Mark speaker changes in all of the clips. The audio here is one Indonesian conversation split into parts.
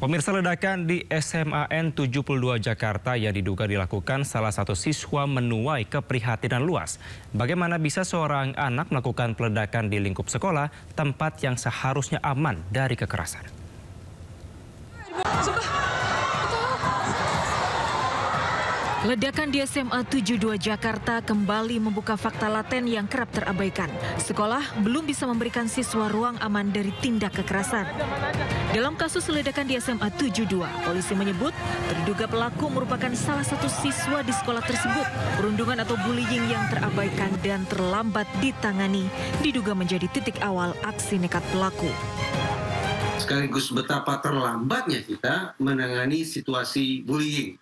Speaker 1: Pemirsa, ledakan di SMAN 72 Jakarta yang diduga dilakukan salah satu siswa menuai keprihatinan luas. Bagaimana bisa seorang anak melakukan peledakan di lingkup sekolah, tempat yang seharusnya aman dari kekerasan?
Speaker 2: Ledakan di SMA 72 Jakarta kembali membuka fakta laten yang kerap terabaikan. Sekolah belum bisa memberikan siswa ruang aman dari tindak kekerasan. Dalam kasus ledakan di SMA 72, polisi menyebut terduga pelaku merupakan salah satu siswa di sekolah tersebut. Perundungan atau bullying yang terabaikan dan terlambat ditangani diduga menjadi titik awal aksi nekat pelaku.
Speaker 3: Sekaligus betapa terlambatnya kita menangani situasi bullying.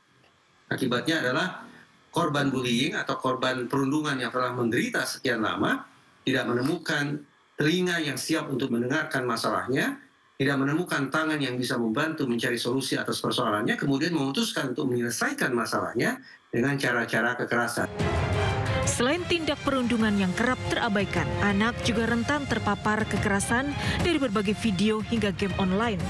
Speaker 3: Akibatnya adalah korban bullying atau korban perundungan yang telah menderita sekian lama tidak menemukan telinga yang siap untuk mendengarkan masalahnya, tidak menemukan tangan yang bisa membantu mencari solusi atas persoalannya, kemudian memutuskan untuk menyelesaikan masalahnya dengan cara-cara kekerasan.
Speaker 2: Selain tindak perundungan yang kerap terabaikan, anak juga rentan terpapar kekerasan dari berbagai video hingga game online.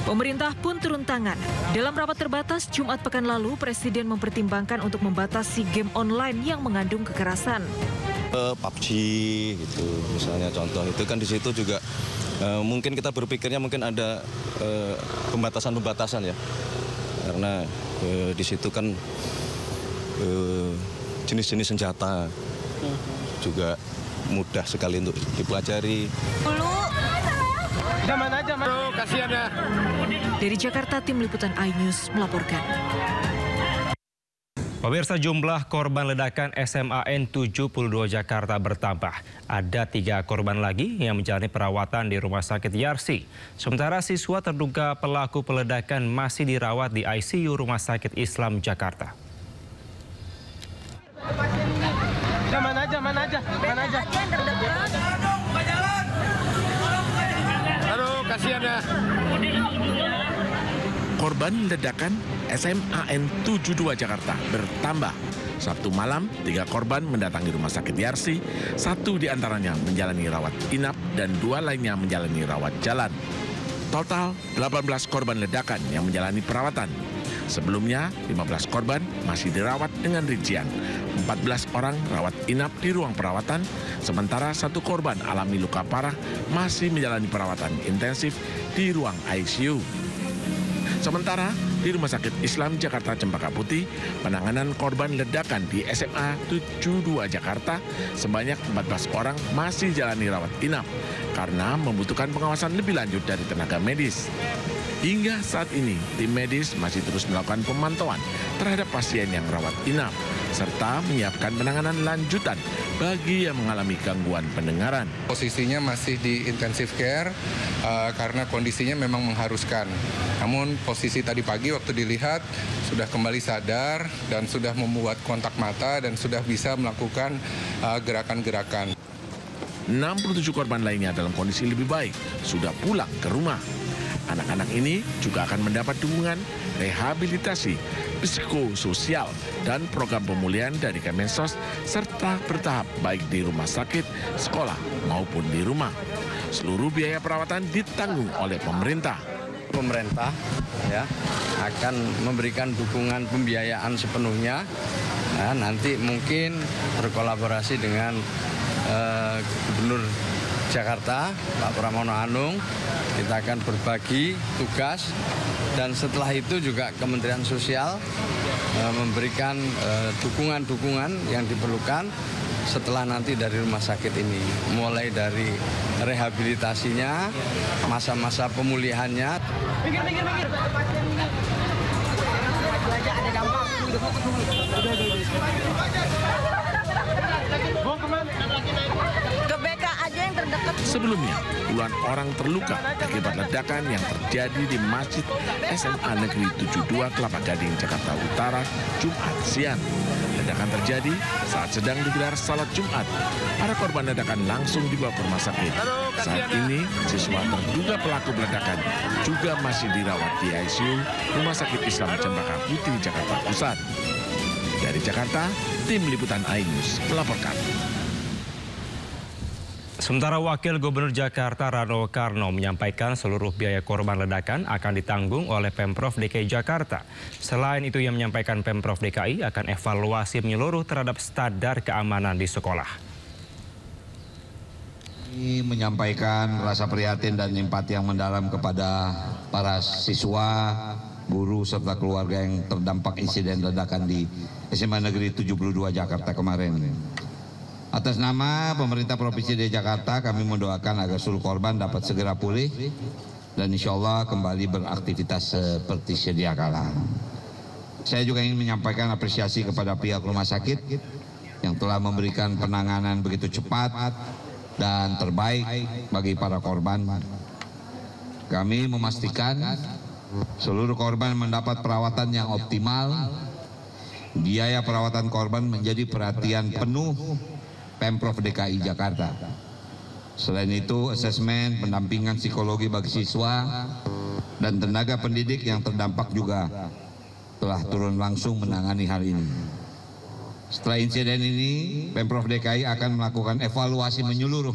Speaker 2: Pemerintah pun turun tangan. Dalam rapat terbatas Jumat pekan lalu, Presiden mempertimbangkan untuk membatasi game online yang mengandung kekerasan.
Speaker 4: PUBG gitu, misalnya contoh itu kan di situ juga mungkin kita berpikirnya mungkin ada pembatasan-pembatasan ya, karena di situ kan jenis-jenis senjata juga mudah sekali untuk dipelajari.
Speaker 5: Zaman aja, kasihan ya.
Speaker 2: Dari Jakarta, Tim Liputan iNews melaporkan.
Speaker 1: Pemirsa, jumlah korban ledakan SMAN 72 Jakarta bertambah. Ada 3 korban lagi yang menjalani perawatan di Rumah Sakit Yarsi. Sementara siswa terduga pelaku peledakan masih dirawat di ICU Rumah Sakit Islam Jakarta.
Speaker 5: Mana aja. Aduh, kasihan ya.
Speaker 6: Korban ledakan SMAN 72 Jakarta bertambah. Sabtu malam, 3 korban mendatangi Rumah Sakit Yarsi. 1 diantaranya menjalani rawat inap dan 2 lainnya menjalani rawat jalan. Total 18 korban ledakan yang menjalani perawatan. Sebelumnya, 15 korban masih dirawat dengan rincian. 14 orang rawat inap di ruang perawatan, sementara 1 korban alami luka parah masih menjalani perawatan intensif di ruang ICU. Sementara di Rumah Sakit Islam Jakarta Cempaka Putih, penanganan korban ledakan di SMA 72 Jakarta sebanyak 14 orang masih jalani rawat inap karena membutuhkan pengawasan lebih lanjut dari tenaga medis. Hingga saat ini, tim medis masih terus melakukan pemantauan terhadap pasien yang rawat inap, serta menyiapkan penanganan lanjutan bagi yang mengalami gangguan pendengaran.
Speaker 7: Posisinya masih di intensive care karena kondisinya memang mengharuskan. Namun posisi tadi pagi waktu dilihat sudah kembali sadar dan sudah membuat kontak mata dan sudah bisa melakukan gerakan-gerakan.
Speaker 6: 67 korban lainnya dalam kondisi lebih baik, sudah pulang ke rumah. Anak-anak ini juga akan mendapat dukungan rehabilitasi, psikososial, dan program pemulihan dari Kemensos serta bertahap baik di rumah sakit, sekolah, maupun di rumah. Seluruh biaya perawatan ditanggung oleh pemerintah.
Speaker 8: Pemerintah ya akan memberikan dukungan pembiayaan sepenuhnya. Nah, nanti mungkin berkolaborasi dengan Gubernur Jakarta, Pak Pramono Anung, kita akan berbagi tugas dan setelah itu juga Kementerian Sosial memberikan dukungan-dukungan yang diperlukan setelah nanti dari rumah sakit ini. Mulai dari rehabilitasinya, masa-masa pemulihannya.
Speaker 6: Sebelumnya, puluhan orang terluka akibat ledakan yang terjadi di Masjid SMA Negeri 72 Kelapa Gading, Jakarta Utara, Jumat siang. Ledakan terjadi saat sedang digelar salat Jumat. Para korban ledakan langsung dibawa ke rumah sakit. Saat ini, siswa terduga pelaku ledakan juga masih dirawat di ICU Rumah Sakit Islam Cempaka Putih, Jakarta Pusat. Dari Jakarta, Tim Liputan iNews melaporkan.
Speaker 1: Sementara Wakil Gubernur Jakarta Rano Karno menyampaikan seluruh biaya korban ledakan akan ditanggung oleh Pemprov DKI Jakarta. Selain itu, ia menyampaikan Pemprov DKI akan evaluasi menyeluruh terhadap standar keamanan di sekolah.
Speaker 9: Kami menyampaikan rasa prihatin dan empati yang mendalam kepada para siswa, guru, serta keluarga yang terdampak insiden ledakan di SMA Negeri 72 Jakarta kemarin. Atas nama pemerintah Provinsi DKI Jakarta, kami mendoakan agar seluruh korban dapat segera pulih dan insya Allah kembali beraktivitas seperti sedia kala. Saya juga ingin menyampaikan apresiasi kepada pihak rumah sakit yang telah memberikan penanganan begitu cepat dan terbaik bagi para korban. Kami memastikan seluruh korban mendapat perawatan yang optimal. Biaya perawatan korban menjadi perhatian penuh Pemprov DKI Jakarta. Selain itu, asesmen pendampingan psikologi bagi siswa dan tenaga pendidik yang terdampak juga telah turun langsung menangani hal ini. Setelah insiden ini, Pemprov DKI akan melakukan evaluasi menyeluruh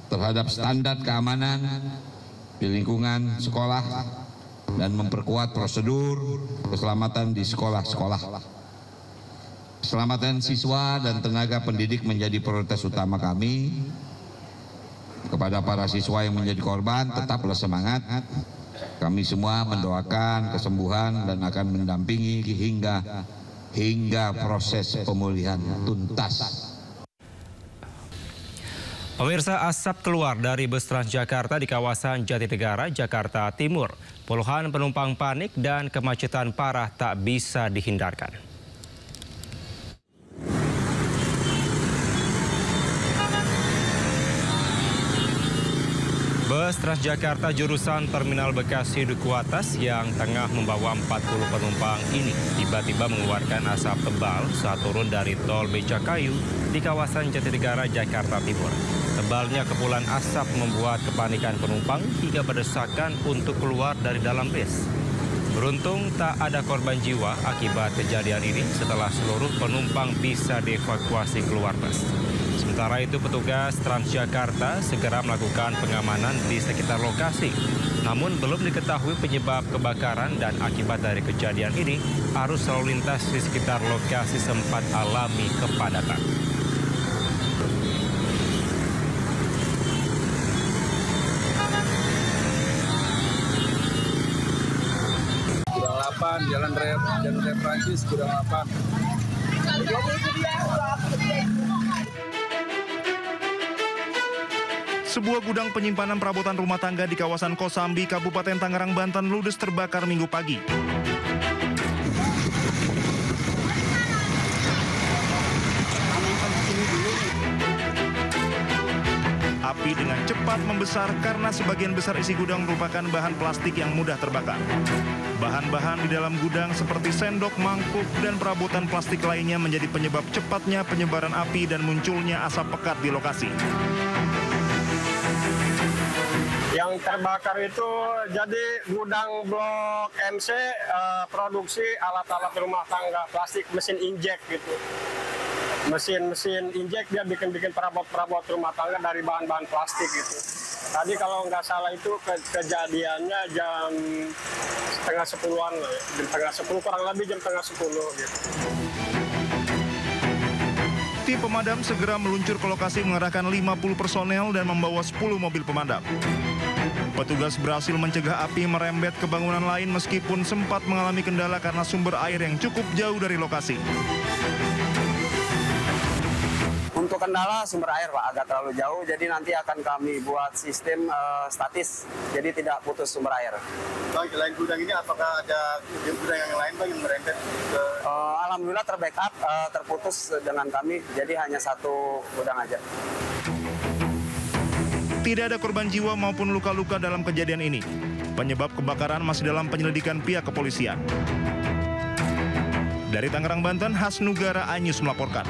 Speaker 9: terhadap standar keamanan di lingkungan sekolah dan memperkuat prosedur keselamatan di sekolah-sekolah. Keselamatan siswa dan tenaga pendidik menjadi prioritas utama kami. Kepada para siswa yang menjadi korban, tetaplah semangat. Kami semua mendoakan kesembuhan dan akan mendampingi hingga proses pemulihan tuntas.
Speaker 1: Pemirsa, asap keluar dari bus Transjakarta di kawasan Jatinegara, Jakarta Timur. Puluhan penumpang panik dan kemacetan parah tak bisa dihindarkan. Bus Transjakarta jurusan Terminal Bekasi Duku Atas yang tengah membawa 40 penumpang ini tiba-tiba mengeluarkan asap tebal saat turun dari tol Becakayu di kawasan Jatinegara, Jakarta Timur. Tebalnya kepulan asap membuat kepanikan penumpang hingga berdesakan untuk keluar dari dalam bus. Beruntung tak ada korban jiwa akibat kejadian ini setelah seluruh penumpang bisa dievakuasi keluar bus. Sementara itu, petugas Transjakarta segera melakukan pengamanan di sekitar lokasi. Namun belum diketahui penyebab kebakaran dan akibat dari kejadian ini, arus lalu lintas di sekitar lokasi sempat alami kepadatan.
Speaker 10: Gudang 8, Jalan Raya Prancis, Gudang 8.
Speaker 11: Sebuah gudang penyimpanan perabotan rumah tangga di kawasan Kosambi, Kabupaten Tangerang, Banten, ludes terbakar Minggu pagi. Api dengan cepat membesar karena sebagian besar isi gudang merupakan bahan plastik yang mudah terbakar. Bahan-bahan di dalam gudang seperti sendok, mangkuk, dan perabotan plastik lainnya menjadi penyebab cepatnya penyebaran api dan munculnya asap pekat di lokasi.
Speaker 5: Yang terbakar itu jadi gudang blok MC produksi alat-alat rumah tangga plastik, mesin injek gitu. Mesin injek dia bikin perabot rumah tangga dari bahan-bahan plastik gitu. Tadi kalau nggak salah itu kejadiannya jam setengah 10-an, jam setengah 10 kurang lebih jam setengah 10 gitu.
Speaker 11: Tim pemadam segera meluncur ke lokasi mengerahkan 50 personel dan membawa 10 mobil pemadam. Petugas berhasil mencegah api merembet ke bangunan lain meskipun sempat mengalami kendala karena sumber air yang cukup jauh dari lokasi.
Speaker 12: Untuk kendala sumber air, Pak, agak terlalu jauh, jadi nanti akan kami buat sistem statis, jadi tidak putus sumber air.
Speaker 13: Bang, selain gudang ini, apakah ada gudang yang lain, Bang, yang merembet?
Speaker 12: Alhamdulillah terbackup, terputus dengan kami, jadi hanya satu gudang aja.
Speaker 11: Tidak ada korban jiwa maupun luka-luka dalam kejadian ini. Penyebab kebakaran masih dalam penyelidikan pihak kepolisian. Dari Tangerang, Banten, Hasnugara Anyus melaporkan.